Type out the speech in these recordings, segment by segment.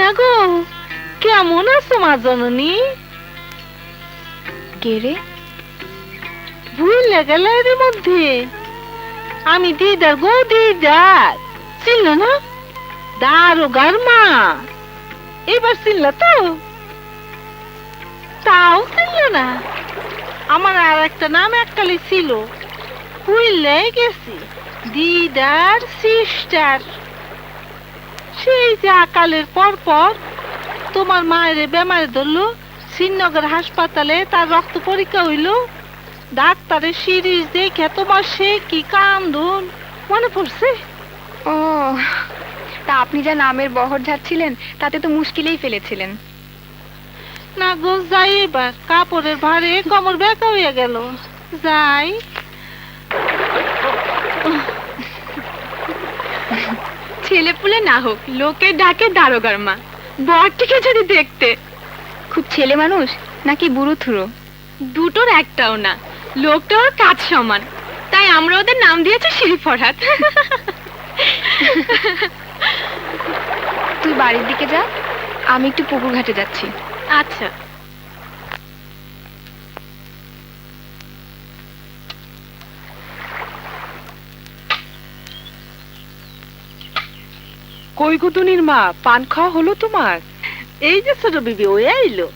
না গো, কেমন আছো মা জননী? কে রে? ভুলে গেলে এর মধ্যে আমি দিদার গো, দিদার ছিল না, দারোগার মা। এবার ছিল তো? তাও ছিল না? আমার আর একটা নাম এককালে ছিল, ভুলে গেছি, দিদার সিস্টার। সেই যে আকালের পর পর তোমার মায়ের বেমারে ধরলো, শ্রীনগর হাসপাতালে তার রক্ত পরীক্ষা হইল, ডাক্তারের সিরিজ দেখে তোমার সে কি কান্দন মনে পড়ছে? ও, তা আপনি যা নামের বহর ঝাড়ছিলেন তাতে তো মুশকিলেই ফেলেছিলেন। না গো, যাই এবার, কাপড়ের ভারে কোমর ব্যাকা হইয়া গেল, যাই। ছেলে পুলে না হোক, লোকে ডাকে দারোগার মা, বরটিকে যদি দেখতে। খুব ছেলে মানুষ নাকি বুড়ো থুড়ো? দুটোর একটাও না, লোকটা ওর কাজ সমান, তাই আমরা ওদের নাম দিয়েছি শিরি ফরহাদ। তুই বাড়ির দিকে যা, আমি একটু পুকুর ঘাটে যাচ্ছি। আচ্ছা। কই গুদুনির মা, পান খাওয়া হলো তোমার? এই যে ছোট বিবি ওই আইলো।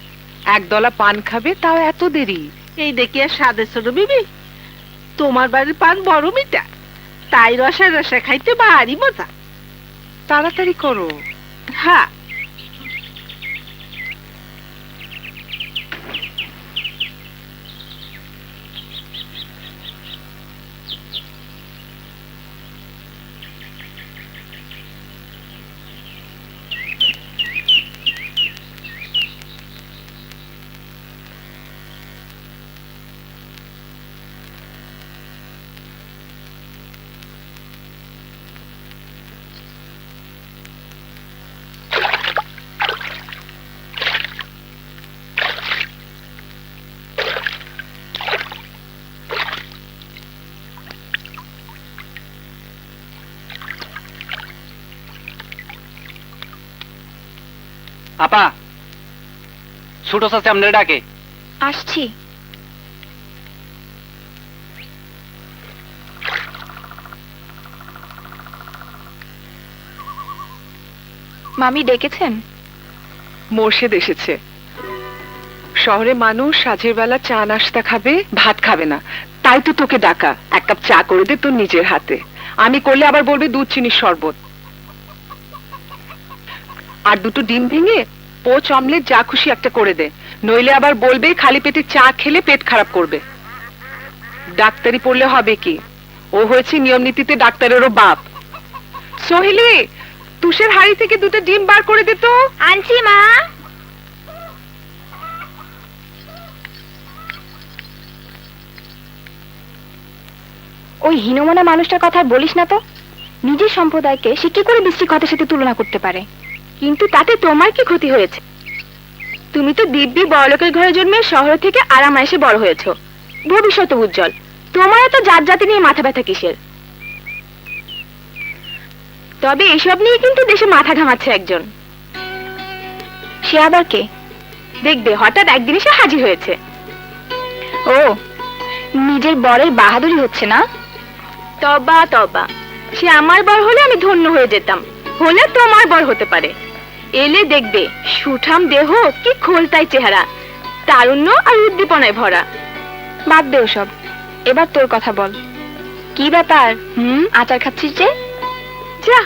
একদলা পান খাবে, তাও এত দেরি? এই দেখি আর সাদে ছোট বিবি, তোমার বাড়ির পান বড় মিঠা, তাই রসা রসা খাইতে ভারী মজা। তাড়াতাড়ি করো। হ্যাঁ। আপা, ছোট চাচা আপনার ডাকে। আসছি। মামি ডেকেছেন? মোর্শেদ এসেছে। শহরে মানুষ সাঁঝের বেলা চা নাস্তা খাবে, ভাত খাবে না, তাই তো তোকে ডাকা। এক কাপ চা করে দে তোর নিজের হাতে, আমি করলে আবার বলবে দুধ চিনির শরবত। আর দুটো ডিম ভেঙে পোচ অমলেট যা খুশি একটা করে দে, নইলে আবার বলবে খালি পেটে চা খেলে পেট খারাপ করবে। ডাক্তারি পড়লে হবে কি, ও হয়েছে নিয়ম নীতিতে ডাক্তারেরও বাপ। সোহেলি, তুষের হাড়ি থেকে দুটো ডিম বার করে দে তো। আনছি মা। ওই হীনমনা মানুষটার কথা বলিস না তো। নিজের সম্প্রদায়কে সে কি করে বিশ্রী কথার সাথে তুলনা করতে পারে? কিন্তু তাতে তোমার কি ক্ষতি হয়েছে? তুমি তো দিব্যি বড়লোকের ঘরে জন্মে শহর থেকে আরামে এসে বড় হয়েছো, ভবিষ্যৎ উজ্জ্বল। তোমার এত জাত জাতি নিয়ে মাথা ব্যথা কিসের? তবে এসব নিয়ে কিন্তু দেশে মাথা ঘামাচ্ছে একজন। সে আবার কে? দেখবে হঠাৎ একদিন এসে হাজির হয়েছে। ও, নিজের বরের বাহাদুরি হচ্ছে না? তবা তবা, সে আমার বর হলে আমি ধন্য হয়ে যেতাম, হলে তোমার বর হতে পারে। এলে দেখবে সুঠাম দেহ, কি খোলতাই চেহারা, তারুণ্য আর উদ্দীপনায় ভরা। বাদ দে ওসব, এবার তোর কথা বল। কি ব্যাপার? আচার খাচ্ছিস যে? যা।